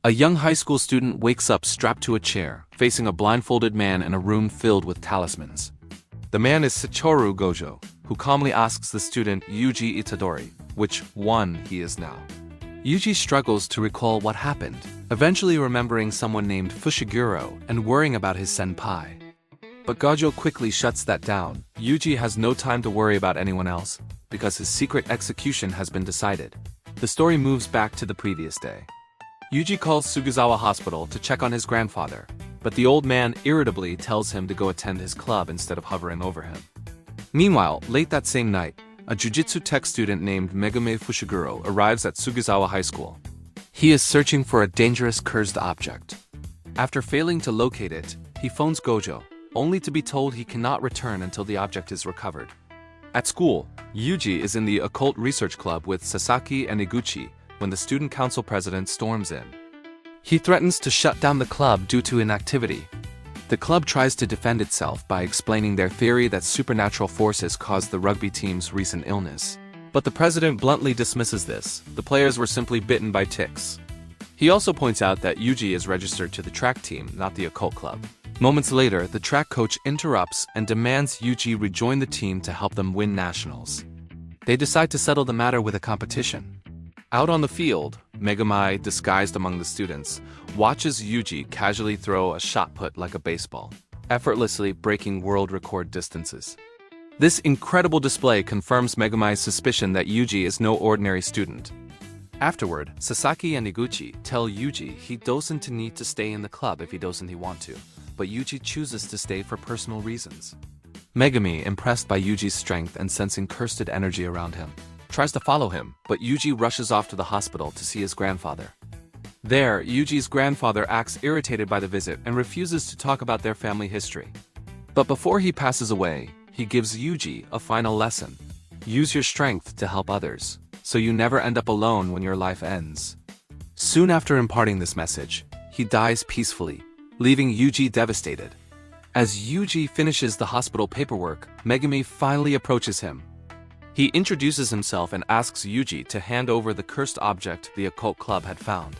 A young high school student wakes up strapped to a chair, facing a blindfolded man in a room filled with talismans. The man is Satoru Gojo, who calmly asks the student Yuji Itadori which one he is now. Yuji struggles to recall what happened, eventually remembering someone named Fushiguro and worrying about his senpai. But Gojo quickly shuts that down. Yuji has no time to worry about anyone else, because his secret execution has been decided. The story moves back to the previous day. Yuji calls Sugizawa Hospital to check on his grandfather, but the old man irritably tells him to go attend his club instead of hovering over him. Meanwhile, late that same night, a Jujutsu tech student named Megumi Fushiguro arrives at Sugizawa High School. He is searching for a dangerous cursed object. After failing to locate it, he phones Gojo, only to be told he cannot return until the object is recovered. At school, Yuji is in the occult research club with Sasaki and Iguchi when the student council president storms in. He threatens to shut down the club due to inactivity. The club tries to defend itself by explaining their theory that supernatural forces caused the rugby team's recent illness. But the president bluntly dismisses this. The players were simply bitten by ticks. He also points out that Yuji is registered to the track team, not the occult club. Moments later, the track coach interrupts and demands Yuji rejoin the team to help them win nationals. They decide to settle the matter with a competition. Out on the field, Megumi, disguised among the students, watches Yuji casually throw a shot put like a baseball, effortlessly breaking world record distances. This incredible display confirms Megumi's suspicion that Yuji is no ordinary student. Afterward, Sasaki and Iguchi tell Yuji he doesn't need to stay in the club if he doesn't want to, but Yuji chooses to stay for personal reasons. Megumi, impressed by Yuji's strength and sensing cursed energy around him, tries to follow him, but Yuji rushes off to the hospital to see his grandfather. There, Yuji's grandfather acts irritated by the visit and refuses to talk about their family history. But before he passes away, he gives Yuji a final lesson. Use your strength to help others, so you never end up alone when your life ends. Soon after imparting this message, he dies peacefully, leaving Yuji devastated. As Yuji finishes the hospital paperwork, Megumi finally approaches him. He introduces himself and asks Yuji to hand over the cursed object the occult club had found.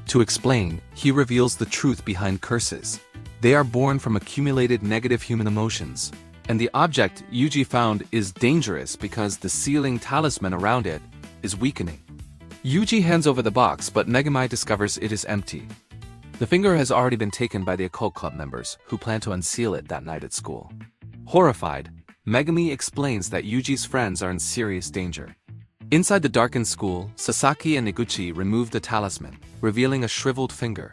To explain, he reveals the truth behind curses. They are born from accumulated negative human emotions, and the object Yuji found is dangerous because the sealing talisman around it is weakening. Yuji hands over the box, but Megumi discovers it is empty. The finger has already been taken by the occult club members, who plan to unseal it that night at school. Horrified, Megumi explains that Yuji's friends are in serious danger. Inside the darkened school, Sasaki and Iguchi remove the talisman, revealing a shriveled finger.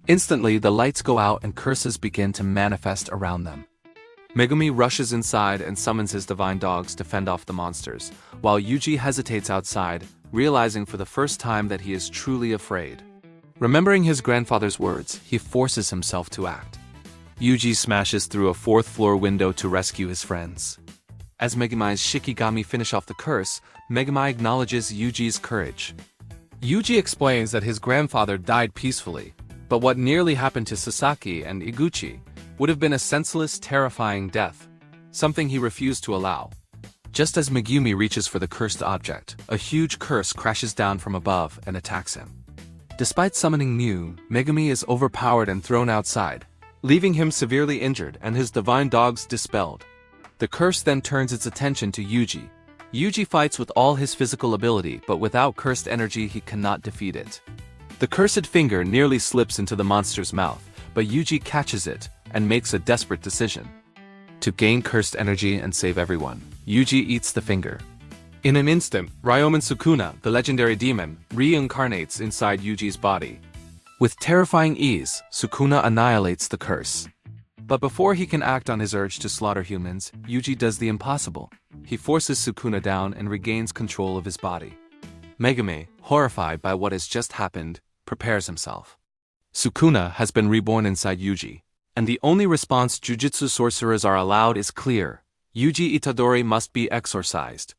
Instantly, the lights go out and curses begin to manifest around them. Megumi rushes inside and summons his divine dogs to fend off the monsters, while Yuji hesitates outside, realizing for the first time that he is truly afraid. Remembering his grandfather's words, he forces himself to act. Yuji smashes through a fourth-floor window to rescue his friends. As Megumi's Shikigami finish off the curse, Megumi acknowledges Yuji's courage. Yuji explains that his grandfather died peacefully, but what nearly happened to Sasaki and Iguchi would have been a senseless, terrifying death, something he refused to allow. Just as Megumi reaches for the cursed object, a huge curse crashes down from above and attacks him. Despite summoning Mew, Megumi is overpowered and thrown outside, leaving him severely injured and his divine dogs dispelled. The curse then turns its attention to Yuji. Yuji fights with all his physical ability, but without cursed energy he cannot defeat it. The cursed finger nearly slips into the monster's mouth, but Yuji catches it and makes a desperate decision. To gain cursed energy and save everyone, Yuji eats the finger. In an instant, Ryomen Sukuna, the legendary demon, reincarnates inside Yuji's body. With terrifying ease, Sukuna annihilates the curse. But before he can act on his urge to slaughter humans, Yuji does the impossible. He forces Sukuna down and regains control of his body. Megumi, horrified by what has just happened, prepares himself. Sukuna has been reborn inside Yuji, and the only response Jujutsu sorcerers are allowed is clear: Yuji Itadori must be exorcised.